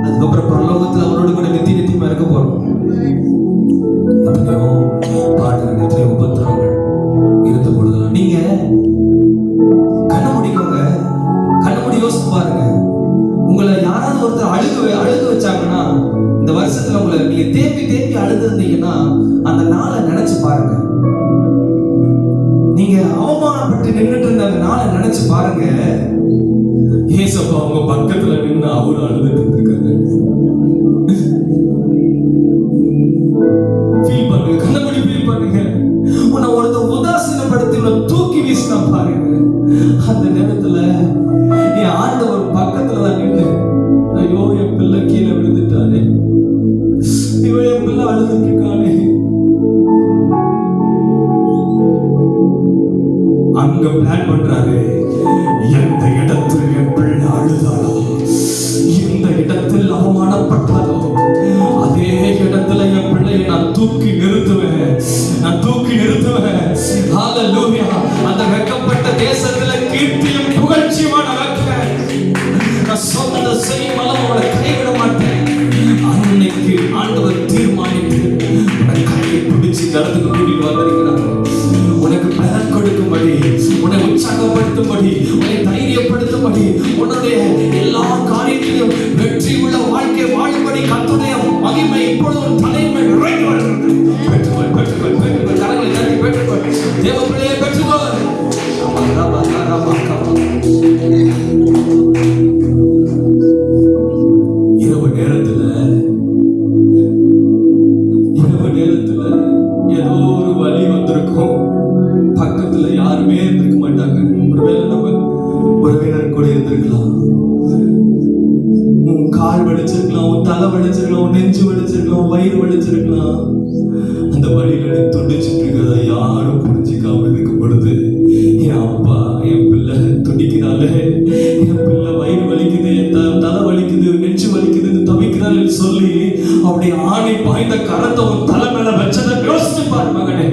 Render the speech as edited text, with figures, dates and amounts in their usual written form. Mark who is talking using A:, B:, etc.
A: அதுக்கப்புறம் பரலோகத்தில் அவரோடு கூட நித்தியமா இருக்க போறோம். எத்தனையோ பாடுகள், எத்தனையோ உபத்திரவங்கள் இருந்த பொழுதுலாம் நீங்க கண்ண முடிக்கோங்க, கண்ண மூடி யோசித்து பாருங்க. உங்களை யாராவது ஒருத்தர் அழுக வச்சாங்கன்னா, இந்த வருஷத்துல உங்களை நீங்க தேம்பி அழுது இருந்தீங்கன்னா, அந்த நாளை நினைச்சு பாருங்க. நீங்க அவமானப்பட்டு நின்றுட்டு இருந்த அந்த நாளை நினைச்சு பாருங்க. ஏசப்பா அவங்க பக்கத்துல நின்று அவரு அழுதுட்டு இருந்திருக்காங்க. ஃபீல் பண்ணுங்க, கண்ணபடி ஃபீல் பண்ணுங்க. உன்னை ஒருத்தர் உதாசீனப்படுத்தி உன்னை தூக்கி வீசினா பாருங்க. அந்த நேரத்துல என் ஆண்டவர் பக்கத்துல தான் நின்று, ஐயோ என் பிள்ளை கீழே விழுந்துட்டானே, ஐயோ என் பிள்ளை அழுதுட்டு இருக்கானே. அங்க பிளான் பண்றாரு, எந்த இடத்துல என் பிள்ளை அழுதாலோ, எந்த இடத்தில் அவமானப்பட்டாலோ, அதே இடத்துல என் பிள்ளையை நான் தூக்கி நிறுத்துவேன், நான் தூக்கி நிறுத்துவேன். ஹalleluya. அந்த வெட்கப்பட்ட தேசத்துல கீர்த்தியும் புகழ்ச்சியுமா நடக்கிறேன். நான் சொன்னதை செய்யும் அளவு அவளை கைவிட மாட்டேன். அன்னைக்கு ஆண்டவர் தீர்மானித்து உன்னை கையை பிடிச்சி நடந்துக்கு கூட்டிட்டு வந்திருக்கிறார். உனக்கு பலன் கொடுக்கும்படி, உன்னை உற்சாகப்படுத்தும்படி, உன்னை தைரியப்படுத்தும்படி, உன்னுடைய எல்லா காரியத்திலும் வெற்றி உள்ள வாழ்க்கை வாழும்படி கர்த்தருடைய மகிமை இப்பொழுது ஒரு தலைமை இறங்கி வருகிறது. பெற்றுக்கொள், பெற்றுக்கொள், பெற்றுக்கொள். கரங்களை தட்டி பெற்றுக்கொள். தேவ பிள்ளையை பெற்றுக்கொள். இரவு நேரத்துல ஏதோ ஒரு வலி வந்திருக்கும். பக்கத்துல யாருமே இருந்திருக்க மாட்டாங்க. ஒருவேளை நம்ம உறவினர் கூட இருந்திருக்கலாம். உன் கால் வலிச்சிருக்கலாம், உன் தலை வலிச்சிருக்கலாம், உன் நெஞ்சு வலிச்சிருக்கலாம், உன் வயிறு வலிச்சிருக்கலாம். அந்த வழியில துடிச்சிட்டு இருக்கிறத யாரும் புரிஞ்சிக்காம இருக்கும் பொழுது, என் அப்பா என் பிள்ளை துடிக்கிறாளே, என் பிள்ளை வயிறு வலிக்குது, என் தலை வலிக்குது, நெஞ்சு வலிக்குது, தவிக்கிறாள் சொல்லி அப்படி ஆணி பாய்ந்த கரத்தை உன் தலை மேல வச்சதை யோசிச்சு பாரு மகனே.